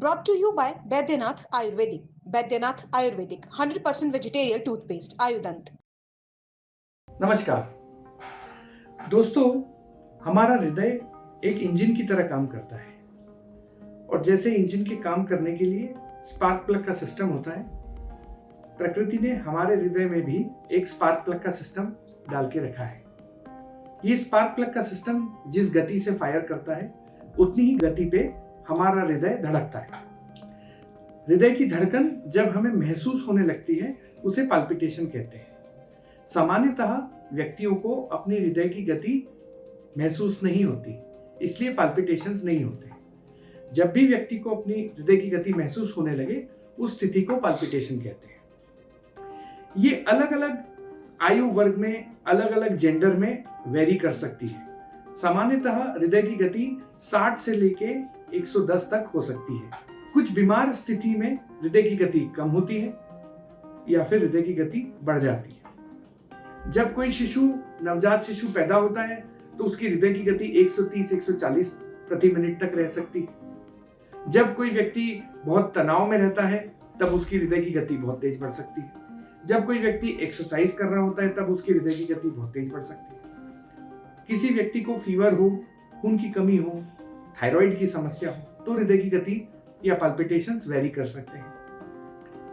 Brought to you by Baidyanath Ayurvedic. Baidyanath Ayurvedic 100% vegetarian toothpaste Ayudant. नमस्कार दोस्तों, हमारा हृदय एक इंजन की तरह काम करता है और जैसे इंजन के काम करने के लिए स्पार्क प्लग का सिस्टम होता है, प्रकृति ने हमारे हृदय में भी एक स्पार्क प्लग का सिस्टम डाल के रखा है। ये स्पार्क प्लग का सिस्टम जिस गति से फायर करता है उतनी ही गति पे हमारा हृदय धड़कता है। हृदय की धड़कन जब हमें महसूस होने लगती है उसे पाल्पिटेशन कहते हैं। सामान्यतः व्यक्तियों को अपनी हृदय की गति महसूस नहीं होती, इसलिए पाल्पिटेशंस नहीं होते। जब भी व्यक्ति को अपनी हृदय की गति महसूस होने लगे उस स्थिति को पाल्पिटेशन कहते हैं। ये अलग अलग आयु वर्ग में, अलग अलग जेंडर में वेरी कर सकती है। सामान्यतः हृदय की गति 60 से लेके 110 तक हो सकती है। कुछ बीमार स्थिति में हृदय की गति कम होती है या फिर हृदय की गति बढ़ जाती है। जब कोई नवजात शिशु पैदा होता है तो उसकी हृदय की गति 130-140 प्रति मिनट तक रह सकती है। जब कोई व्यक्ति बहुत तनाव में रहता है तब उसकी हृदय की गति बहुत तेज बढ़ सकती है। जब कोई व्यक्ति एक्सरसाइज कर रहा होता है तब उसकी हृदय की गति बहुत तेज बढ़ सकती है। किसी व्यक्ति को फीवर हो, खून की कमी हो, थायराइड की समस्या हो तो हृदय की गति या पाल्पिटेशंस वेरी कर सकते हैं।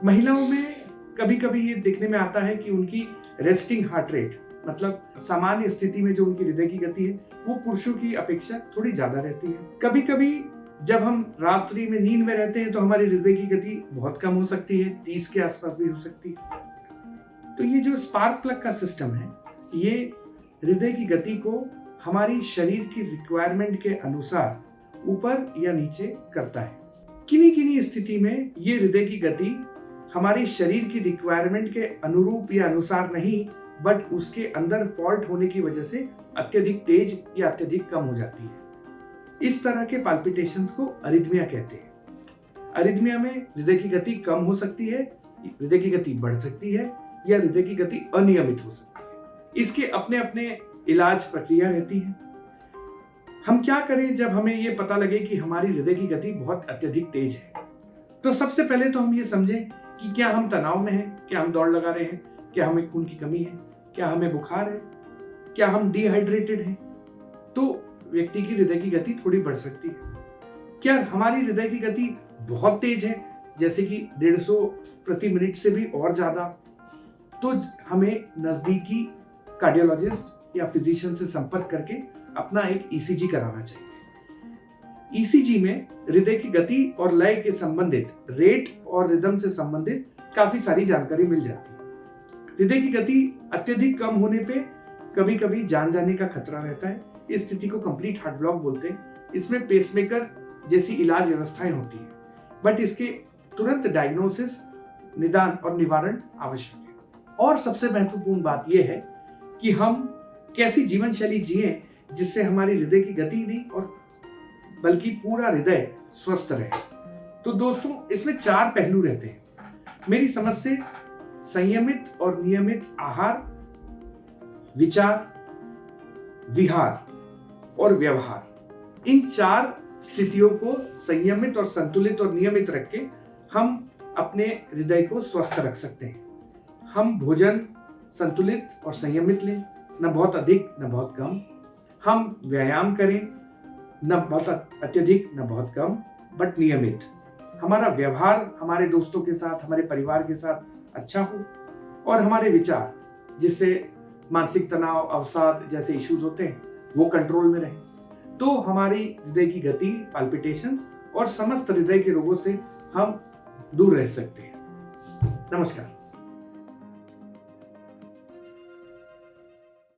महिलाओं में कभी कभी ये देखने में आता है कि उनकी रेस्टिंग हार्ट रेट, मतलब सामान्य स्थिति में जो उनकी हृदय की गति है वो पुरुषों की अपेक्षा थोड़ी ज्यादा रहती है। कभी कभी जब हम रात्रि में नींद में रहते हैं तो हमारी हृदय की गति बहुत कम हो सकती है, 30 के आसपास भी हो सकती है। तो ये जो स्पार्क प्लग का सिस्टम है ये हृदय की गति को हमारी शरीर की रिक्वायरमेंट के अनुसार ऊपर या नीचे करता है। किन्हीं किन्हीं स्थिति में ये हृदय की गति हमारी शरीर की रिक्वायरमेंट के अनुरूप या अनुसार नहीं, बट उसके अंदर फॉल्ट होने की वजह से अत्यधिक तेज या अत्यधिक कम हो जाती है। इस तरह के पाल्पिटेशंस को अरिथमिया कहते हैं। अरिथमिया में हृदय की गति कम हो सकती है, हृदय की गति बढ़ सकती है या हृदय की गति अनियमित हो सकती है। इसके अपने अपने इलाज प्रक्रिया रहती है। हम क्या करें जब हमें ये पता लगे कि हमारी हृदय की गति बहुत अत्यधिक तेज है? तो सबसे पहले तो हम ये समझें कि क्या हम तनाव में हैं, क्या हम दौड़ लगा रहे हैं, क्या हमें खून की कमी है, क्या हमें बुखार है, क्या हम डिहाइड्रेटेड हैं, तो व्यक्ति की हृदय की गति थोड़ी बढ़ सकती है। क्या हमारी हृदय की गति बहुत तेज है, जैसे कि 150 प्रति मिनट से भी और ज्यादा, तो हमें नजदीकी कार्डियोलॉजिस्ट या फिजिशियन से संपर्क करके अपना एक ईसीजी कराना चाहिए। ईसीजी में हृदय की गति और लय के संबंधित रेट और रिदम से संबंधित काफी सारी जानकारी मिल जाती है। हृदय की गति अत्यधिक कम होने पे कभी कभी जान जाने का खतरा रहता है। इस स्थिति को कंप्लीट हार्ट ब्लॉक बोलते हैं। इसमें पेसमेकर जैसी इलाज व्यवस्थाएं होती है, बट इसके तुरंत डायग्नोसिस, निदान और निवारण आवश्यक है। और सबसे महत्वपूर्ण बात यह है कि हम कैसी जीवन शैली जिए जिससे हमारी हृदय की गति नहीं और बल्कि पूरा हृदय स्वस्थ रहे। तो दोस्तों, इसमें 4 पहलू रहते हैं। मेरी समझ से संयमित और नियमित आहार, विचार, विहार और व्यवहार, इन 4 स्थितियों को संयमित और संतुलित और नियमित रख के हम अपने हृदय को स्वस्थ रख सकते हैं। हम भोजन संतुलित और संयमित लें, न बहुत अधिक न बहुत कम। हम व्यायाम करें, न बहुत अत्यधिक न बहुत कम, बट नियमित। हमारा व्यवहार हमारे दोस्तों के साथ, हमारे परिवार के साथ अच्छा हो, और हमारे विचार, जिससे मानसिक तनाव, अवसाद जैसे इश्यूज होते हैं, वो कंट्रोल में रहे, तो हमारी हृदय की गति, पाल्पिटेशंस और समस्त हृदय के रोगों से हम दूर रह सकते हैं। नमस्कार।